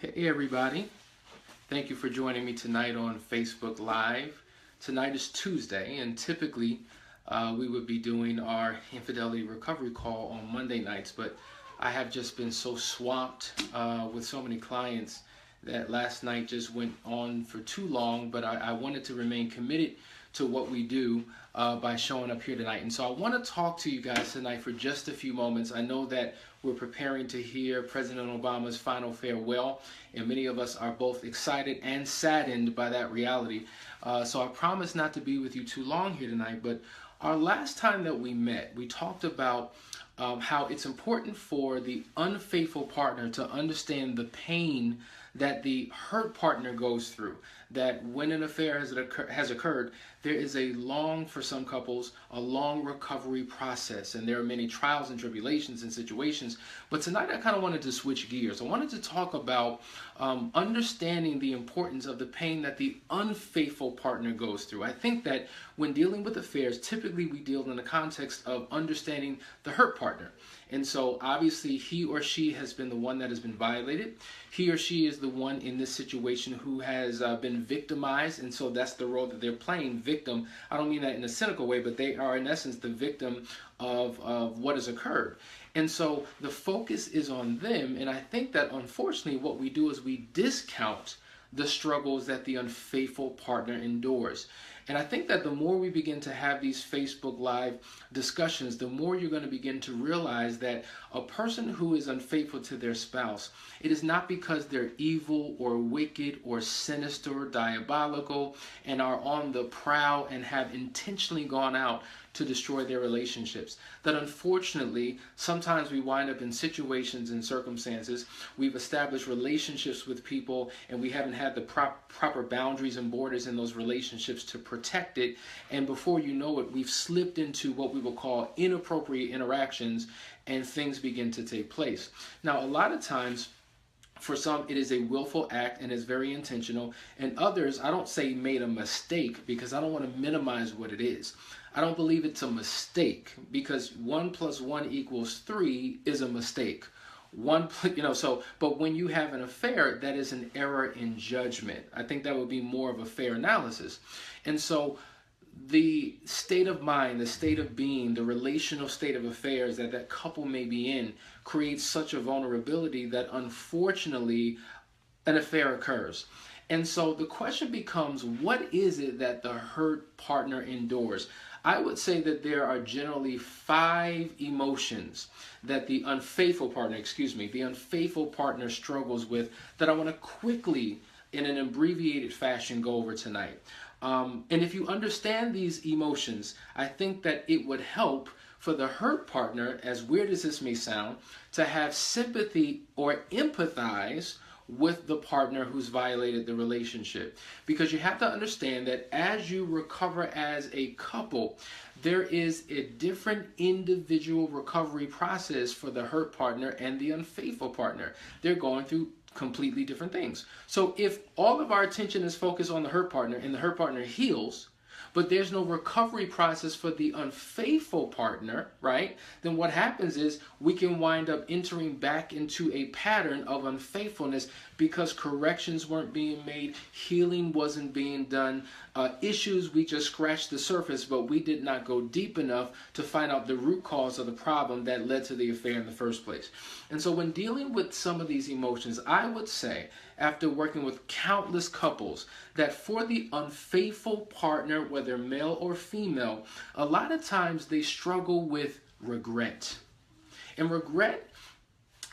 Hey everybody, thank you for joining me tonight on Facebook Live. Tonight is Tuesday, and typically we would be doing our infidelity recovery call on Monday nights, but I have just been so swamped with so many clients that last night just went on for too long, but I wanted to remain committed to what we do by showing up here tonight. And so I want to talk to you guys tonight for just a few moments. I know that we're preparing to hear President Obama's final farewell, and many of us are both excited and saddened by that reality. So I promise not to be with you too long here tonight, but our last time that we met, we talked about how it's important for the unfaithful partner to understand the pain that the hurt partner goes through. That when an affair has occurred, there is for some couples, a long recovery process, and there are many trials and tribulations and situations. But tonight I kind of wanted to switch gears. I wanted to talk about understanding the importance of the pain that the unfaithful partner goes through. I think that when dealing with affairs, typically we deal in the context of understanding the hurt partner. And so obviously he or she has been the one that has been violated. He or she is the one in this situation who has been victimized, and so that's the role that they're playing, victim. I don't mean that in a cynical way, but they are in essence the victim of what has occurred. And so the focus is on them, and I think that unfortunately what we do is we discount the struggles that the unfaithful partner endures. And I think that the more we begin to have these Facebook Live discussions, the more you're going to begin to realize that a person who is unfaithful to their spouse, it is not because they're evil or wicked or sinister or diabolical and are on the prowl and have intentionally gone out to destroy their relationships. That unfortunately, sometimes we wind up in situations and circumstances, we've established relationships with people and we haven't had the proper boundaries and borders in those relationships to protect it, and before you know it, we've slipped into what we will call inappropriate interactions and things begin to take place. Now, a lot of times, for some, it is a willful act and is very intentional, and others, I don't say made a mistake because I don't want to minimize what it is. I don't believe it's a mistake because 1 + 1 = 3 is a mistake. But when you have an affair, that is an error in judgment. I think that would be more of a fair analysis. And so the state of mind, the state of being, the relational state of affairs that that couple may be in creates such a vulnerability that unfortunately an affair occurs. And so the question becomes, what is it that the hurt partner endures? I would say that there are generally 5 emotions that the unfaithful partner struggles with that I want to quickly, in an abbreviated fashion, go over tonight. And if you understand these emotions, I think that it would help for the hurt partner, as weird as this may sound, to have sympathy or empathize with the partner who's violated the relationship. Because you have to understand that as you recover as a couple, there is a different individual recovery process for the hurt partner and the unfaithful partner. They're going through completely different things. So if all of our attention is focused on the hurt partner and the hurt partner heals, but there's no recovery process for the unfaithful partner, right? Then what happens is we can wind up entering back into a pattern of unfaithfulness because corrections weren't being made, healing wasn't being done, issues, we just scratched the surface, but we did not go deep enough to find out the root cause of the problem that led to the affair in the first place. And so when dealing with some of these emotions, I would say, after working with countless couples, that for the unfaithful partner, whether male or female, a lot of times they struggle with regret. And regret,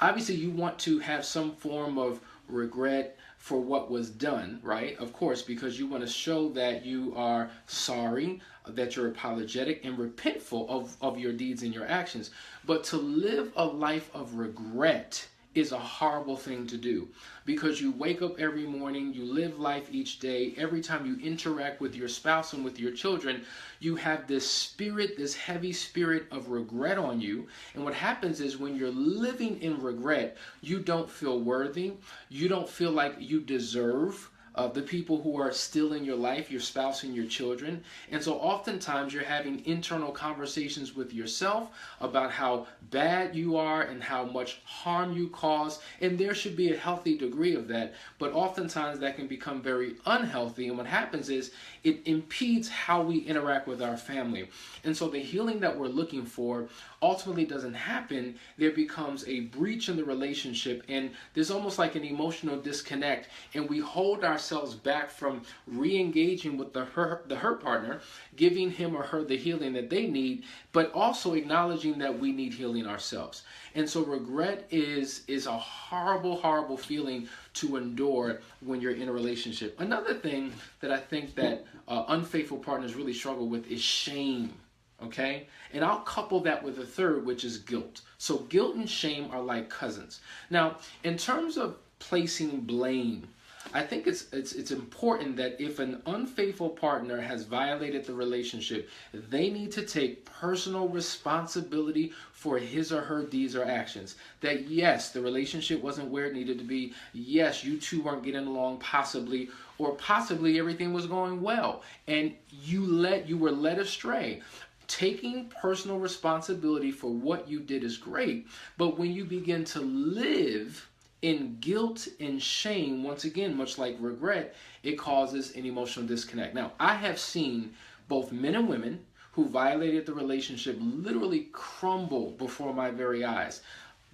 obviously you want to have some form of regret for what was done, right? Of course, because you want to show that you are sorry, that you're apologetic and repentful of your deeds and your actions. But to live a life of regret is a horrible thing to do, because you wake up every morning, you live life each day, every time you interact with your spouse and with your children, you have this spirit, this heavy spirit of regret on you. And what happens is when you're living in regret, you don't feel worthy, you don't feel like you deserve the people who are still in your life, your spouse and your children. And so oftentimes you're having internal conversations with yourself about how bad you are and how much harm you cause. And there should be a healthy degree of that. But oftentimes that can become very unhealthy. And what happens is it impedes how we interact with our family. And so the healing that we're looking for ultimately doesn't happen. There becomes a breach in the relationship, and there's almost like an emotional disconnect, and we hold ourselves back from re-engaging with the hurt partner, giving him or her the healing that they need, but also acknowledging that we need healing ourselves. And so regret is a horrible, horrible feeling to endure when you're in a relationship. Another thing that I think that unfaithful partners really struggle with is shame. Okay? And I'll couple that with a third, which is guilt. So guilt and shame are like cousins. Now, in terms of placing blame, I think it's important that if an unfaithful partner has violated the relationship, they need to take personal responsibility for his or her deeds or actions. That yes, the relationship wasn't where it needed to be. Yes, you two weren't getting along possibly, or possibly everything was going well, and you were led astray. Taking personal responsibility for what you did is great, but when you begin to live in guilt and shame, once again, much like regret, it causes an emotional disconnect. Now, I have seen both men and women who violated the relationship literally crumble before my very eyes,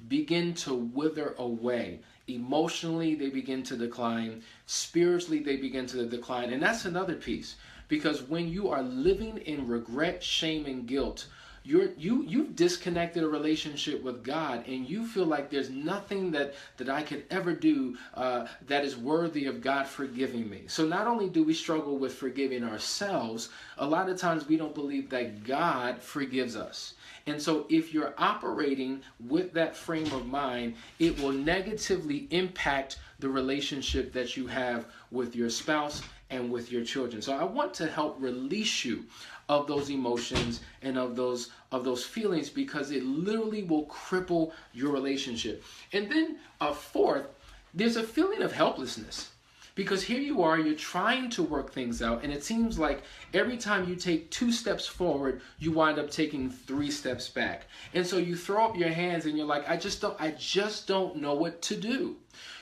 begin to wither away. Emotionally, they begin to decline. Spiritually, they begin to decline. And that's another piece. Because when you are living in regret, shame, and guilt, you've disconnected a relationship with God, and you feel like there's nothing that I could ever do that is worthy of God forgiving me. So not only do we struggle with forgiving ourselves, a lot of times we don't believe that God forgives us. And so if you're operating with that frame of mind, it will negatively impact the relationship that you have with your spouse and with your children. So I want to help release you of those emotions and of those feelings, because it literally will cripple your relationship. And then fourth, there's a feeling of helplessness. Because here you are, you're trying to work things out, and it seems like every time you take 2 steps forward, you wind up taking 3 steps back. And so you throw up your hands and you're like, I just don't know what to do.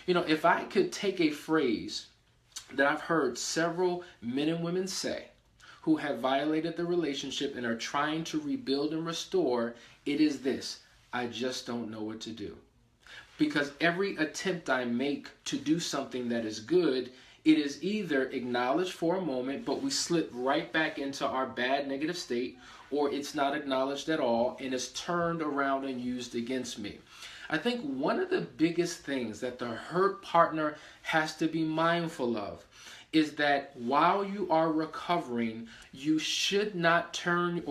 You know, if I could take a phrase that I've heard several men and women say who have violated the relationship and are trying to rebuild and restore, it is this: I just don't know what to do. Because every attempt I make to do something that is good, it is either acknowledged for a moment, but we slip right back into our bad negative state, or it's not acknowledged at all and is turned around and used against me. I think one of the biggest things that the hurt partner has to be mindful of is that while you are recovering, you should not turn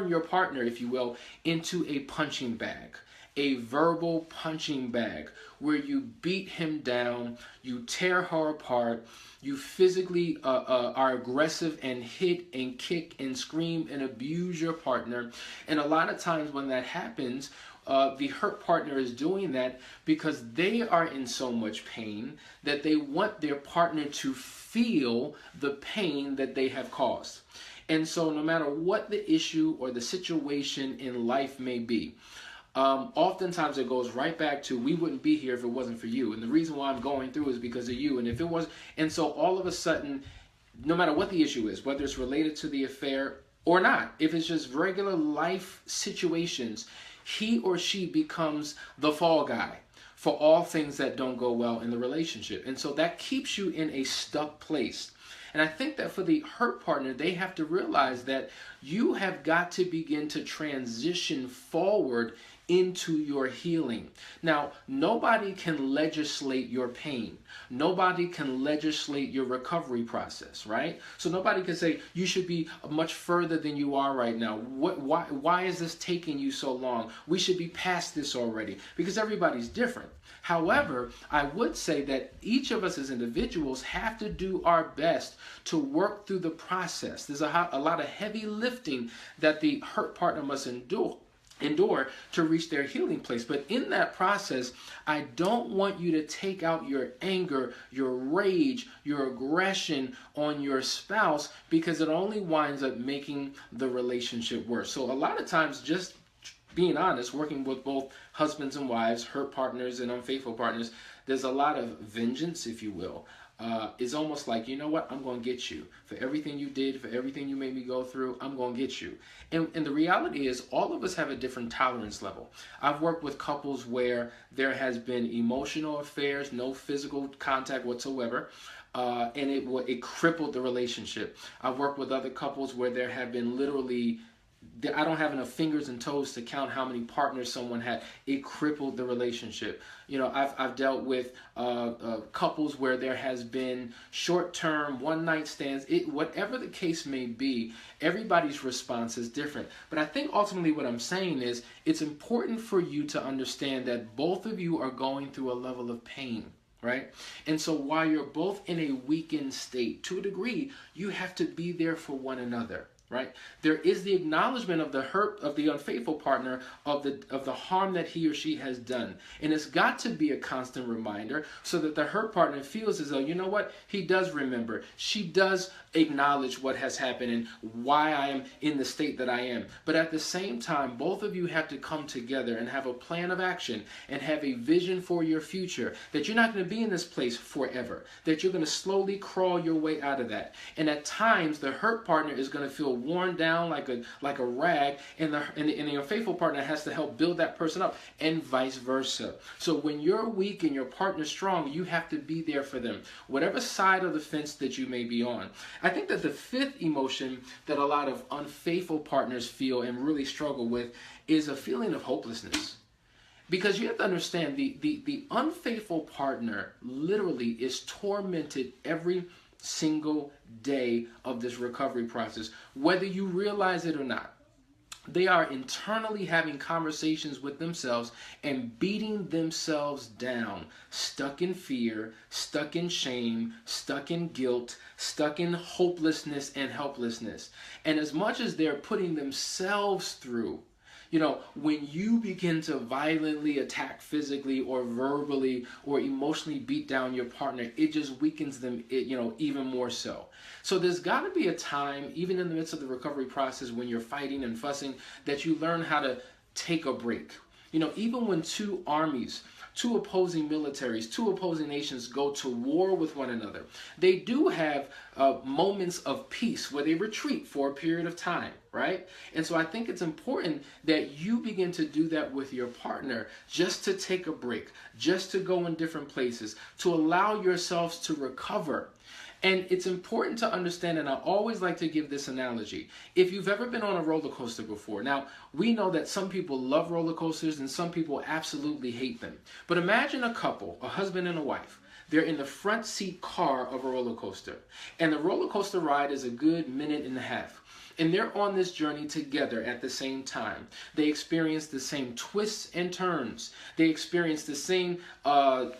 your partner, if you will, into a punching bag, a verbal punching bag where you beat him down, you tear her apart, you physically are aggressive and hit and kick and scream and abuse your partner. And a lot of times when that happens, the hurt partner is doing that because they are in so much pain that they want their partner to feel the pain that they have caused. And so no matter what the issue or the situation in life may be, oftentimes it goes right back to, we wouldn't be here if it wasn't for you. And the reason why I'm going through is because of you. And if it was, and so all of a sudden, no matter what the issue is, whether it's related to the affair or not, if it's just regular life situations, he or she becomes the fall guy for all things that don't go well in the relationship. And so that keeps you in a stuck place. And I think that for the hurt partner, they have to realize that you have got to begin to transition forward into your healing. Now, nobody can legislate your pain. Nobody can legislate your recovery process, right? So nobody can say, you should be much further than you are right now. Why is this taking you so long? We should be past this already, because everybody's different. However, I would say that each of us as individuals have to do our best to work through the process. There's a lot of heavy lifting that the hurt partner must endure. endure to reach their healing place. But in that process, I don't want you to take out your anger, your rage, your aggression on your spouse, because it only winds up making the relationship worse. So a lot of times, just being honest, working with both husbands and wives, hurt partners and unfaithful partners, there's a lot of vengeance, if you will. It's almost like, you know what, I'm going to get you. For everything you did, for everything you made me go through, I'm going to get you. And the reality is, all of us have a different tolerance level. I've worked with couples where there has been emotional affairs, no physical contact whatsoever, and it crippled the relationship. I've worked with other couples where there have been literally, I don't have enough fingers and toes to count how many partners someone had. It crippled the relationship. You know, I've dealt with couples where there has been short-term one-night stands. Whatever the case may be, everybody's response is different. But I think ultimately what I'm saying is, it's important for you to understand that both of you are going through a level of pain. Right? And so while you're both in a weakened state, to a degree, you have to be there for one another. Right? There is the acknowledgement of the hurt of the unfaithful partner, of the harm that he or she has done. And it's got to be a constant reminder so that the hurt partner feels as though, you know what, he does remember. She does acknowledge what has happened and why I am in the state that I am. But at the same time, both of you have to come together and have a plan of action and have a vision for your future, that you're not going to be in this place forever, that you're going to slowly crawl your way out of that. And at times, the hurt partner is going to feel worn down like a rag, and the unfaithful partner has to help build that person up, and vice versa. So when you're weak and your partner's strong, you have to be there for them, whatever side of the fence that you may be on. I think that the fifth emotion that a lot of unfaithful partners feel and really struggle with is a feeling of hopelessness. Because you have to understand, the unfaithful partner literally is tormented every single day of this recovery process, whether you realize it or not. They are internally having conversations with themselves and beating themselves down, stuck in fear, stuck in shame, stuck in guilt, stuck in hopelessness and helplessness. And as much as they're putting themselves through, you know, when you begin to violently attack physically or verbally or emotionally beat down your partner, it just weakens them, even more so. So there's got to be a time, even in the midst of the recovery process, when you're fighting and fussing, that you learn how to take a break. You know, even when two armies, two opposing militaries, two opposing nations go to war with one another, they do have moments of peace where they retreat for a period of time, right? And so I think it's important that you begin to do that with your partner, just to take a break, just to go in different places, to allow yourselves to recover. And it's important to understand, and I always like to give this analogy. If you've ever been on a roller coaster before, now we know that some people love roller coasters and some people absolutely hate them. But imagine a couple, a husband and a wife. They're in the front seat car of a roller coaster. And the roller coaster ride is a good minute and a half. And they're on this journey together at the same time. They experience the same twists and turns. They experience the same, the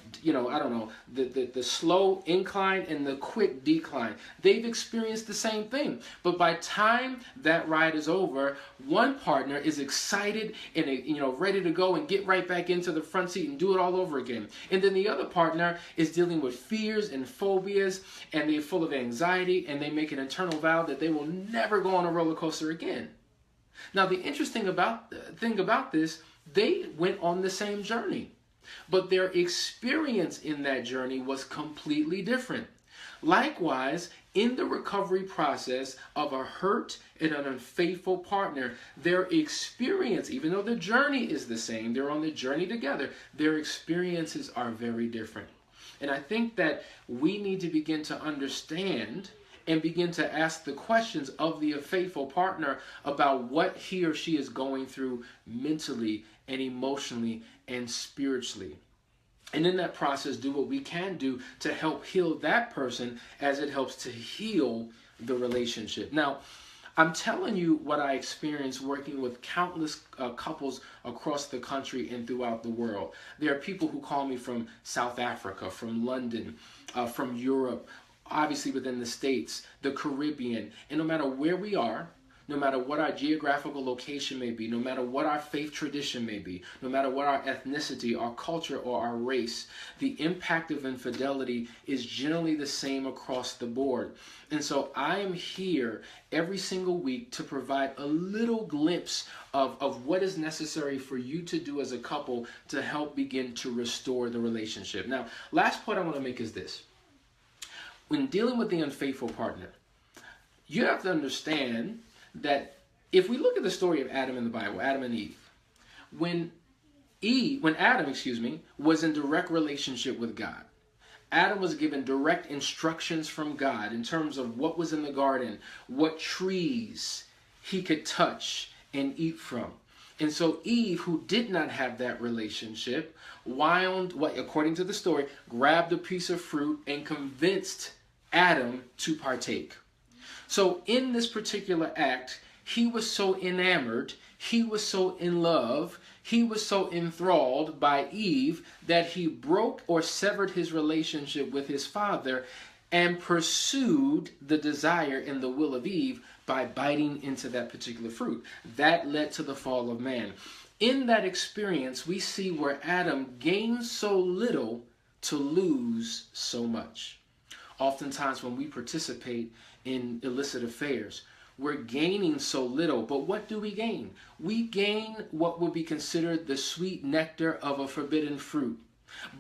slow incline and the quick decline. They've experienced the same thing. But by the time that ride is over, one partner is excited and ready to go and get right back into the front seat and do it all over again. And then the other partner is dealing with fears and phobias, and they're full of anxiety, and they make an internal vow that they will never go on a roller coaster again. Now, the interesting thing about this, they went on the same journey, but their experience in that journey was completely different. Likewise, in the recovery process of a hurt and an unfaithful partner, their experience, even though the journey is the same, they're on the journey together, their experiences are very different. And I think that we need to begin to understand and begin to ask the questions of the unfaithful partner about what he or she is going through mentally and emotionally and spiritually. And in that process, do what we can do to help heal that person as it helps to heal the relationship. Now, I'm telling you what I experienced working with countless couples across the country and throughout the world. There are people who call me from South Africa, from London, from Europe, obviously within the States, the Caribbean, and no matter where we are, no matter what our geographical location may be, no matter what our faith tradition may be, no matter what our ethnicity, our culture, or our race, the impact of infidelity is generally the same across the board. And so I am here every single week to provide a little glimpse of what is necessary for you to do as a couple to help begin to restore the relationship. Now, last point I want to make is this. When dealing with the unfaithful partner, you have to understand that if we look at the story of Adam in the Bible, Adam and Eve, when Adam was in direct relationship with God, Adam was given direct instructions from God in terms of what was in the garden, what trees he could touch and eat from. And so Eve, who did not have that relationship, according to the story, grabbed a piece of fruit and convinced Adam to partake. So in this particular act, he was so enamored, he was so in love, he was so enthralled by Eve that he broke or severed his relationship with his father and pursued the desire and the will of Eve by biting into that particular fruit. That led to the fall of man. In that experience, we see where Adam gained so little to lose so much. Oftentimes when we participate in illicit affairs, we're gaining so little, but what do we gain? We gain what would be considered the sweet nectar of a forbidden fruit.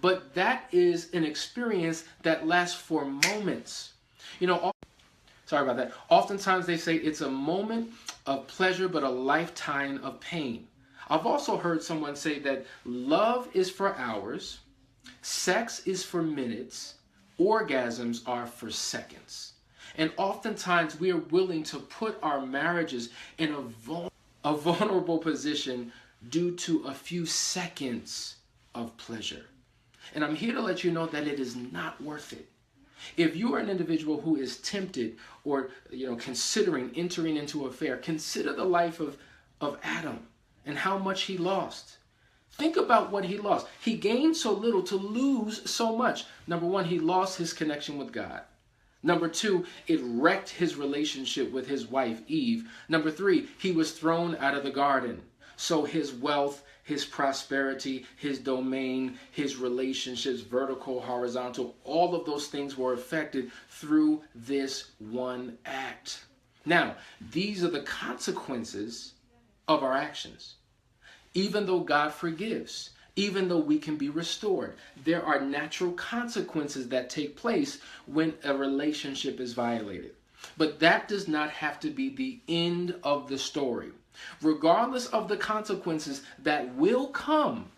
But that is an experience that lasts for moments. Sorry about that. Oftentimes they say it's a moment of pleasure, but a lifetime of pain. I've also heard someone say that love is for hours, sex is for minutes, orgasms are for seconds. And oftentimes we are willing to put our marriages in a vulnerable position due to a few seconds of pleasure. And I'm here to let you know that it is not worth it. If you are an individual who is tempted or considering entering into an affair, consider the life of Adam and how much he lost. Think about what he lost. He gained so little to lose so much. Number one, he lost his connection with God. Number two, it wrecked his relationship with his wife, Eve. Number three, he was thrown out of the garden. So his wealth, his prosperity, his domain, his relationships, vertical, horizontal, all of those things were affected through this one act. Now, these are the consequences of our actions. Even though God forgives, even though we can be restored, there are natural consequences that take place when a relationship is violated. But that does not have to be the end of the story. Regardless of the consequences that will come,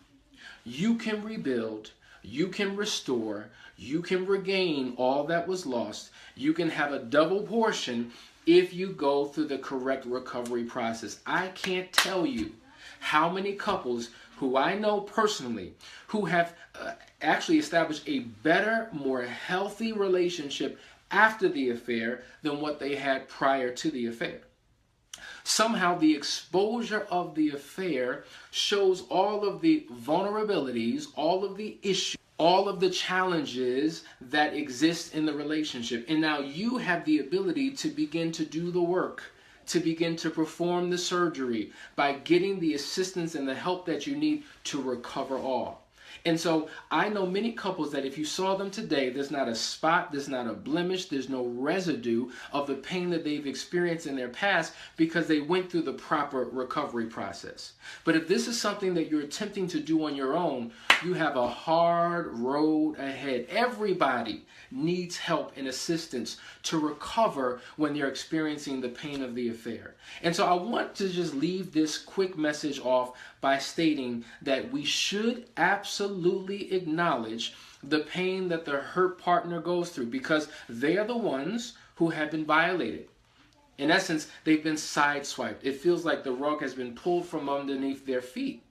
you can rebuild, you can restore, you can regain all that was lost. You can have a double portion if you go through the correct recovery process. I can't tell you how many couples who I know personally who have actually established a better, more healthy relationship after the affair than what they had prior to the affair. Somehow the exposure of the affair shows all of the vulnerabilities, all of the issues, all of the challenges that exist in the relationship. And now you have the ability to begin to do the work, to begin to perform the surgery by getting the assistance and the help that you need to recover all. And so I know many couples that if you saw them today, there's not a spot, there's not a blemish, there's no residue of the pain that they've experienced in their past because they went through the proper recovery process. But if this is something that you're attempting to do on your own, you have a hard road ahead. Everybody needs help and assistance to recover when they're experiencing the pain of the affair. And so I want to just leave this quick message off by stating that we should absolutely acknowledge the pain that the hurt partner goes through because they are the ones who have been violated. In essence, they've been sideswiped. It feels like the rug has been pulled from underneath their feet.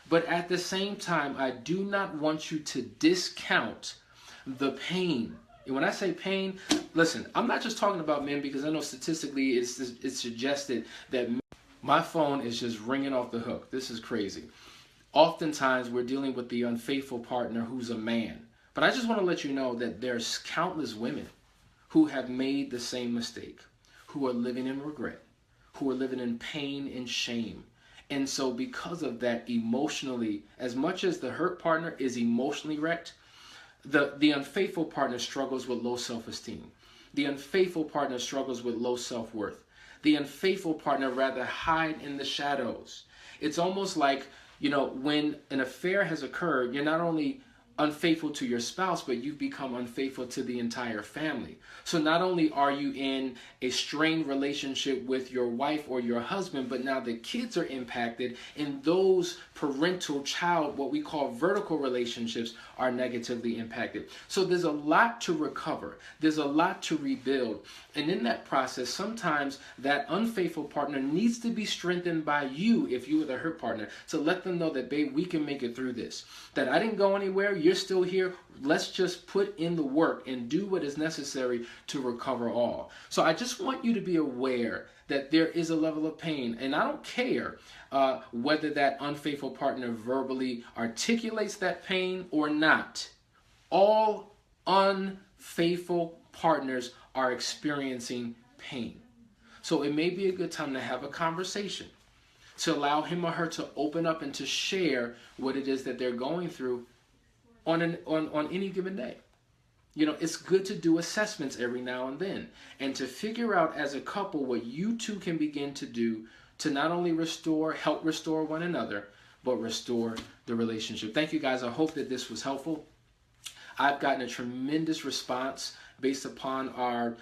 But at the same time, I do not want you to discount the pain. And when I say pain, listen, I'm not just talking about men because I know statistically it's suggested that my phone is just ringing off the hook. This is crazy. Oftentimes we're dealing with the unfaithful partner who's a man. But I just want to let you know that there's countless women who have made the same mistake, who are living in regret, who are living in pain and shame. And so because of that, emotionally, as much as the hurt partner is emotionally wrecked, the unfaithful partner struggles with low self-esteem. The unfaithful partner struggles with low self-worth. The unfaithful partner rather hide in the shadows. It's almost like, when an affair has occurred, you're not only unfaithful to your spouse, but you've become unfaithful to the entire family. So not only are you in a strained relationship with your wife or your husband, but now the kids are impacted, and those parental-child, what we call vertical relationships, are negatively impacted. So there's a lot to recover. There's a lot to rebuild. And in that process, sometimes that unfaithful partner needs to be strengthened by you, if you were the hurt partner, to let them know that, babe, we can make it through this. That I didn't go anywhere. You're still here. Let's just put in the work and do what is necessary to recover all. So I just want you to be aware that there is a level of pain. And I don't care whether that unfaithful partner verbally articulates that pain or not. All unfaithful partners are experiencing pain. So it may be a good time to have a conversation, to allow him or her to open up and to share what it is that they're going through on any given day. It's good to do assessments every now and then, and to figure out as a couple what you two can begin to do to not only help restore one another, but restore the relationship. Thank you, guys. I hope that this was helpful. I've gotten a tremendous response based upon our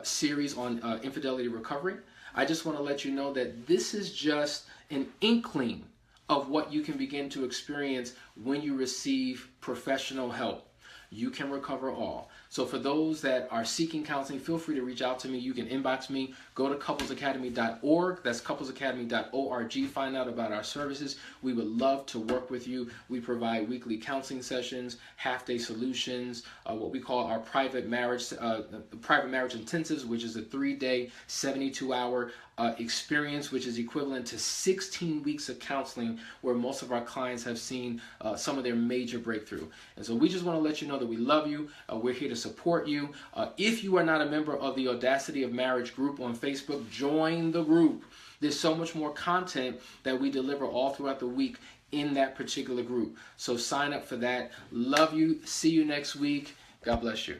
series on infidelity recovery. I just want to let you know that this is just an inkling of what you can begin to experience when you receive professional help. You can recover all. So for those that are seeking counseling, feel free to reach out to me. You can inbox me. Go to couplesacademy.org. That's couplesacademy.org. Find out about our services. We would love to work with you. We provide weekly counseling sessions, half-day solutions, what we call our private marriage intensives, which is a 3-day, 72-hour experience, which is equivalent to 16 weeks of counseling, where most of our clients have seen some of their major breakthrough. And so we just want to let you know that we love you. We're here to support you. If you are not a member of the Audacity of Marriage group on Facebook, join the group. There's so much more content that we deliver all throughout the week in that particular group. So sign up for that. Love you. See you next week. God bless you.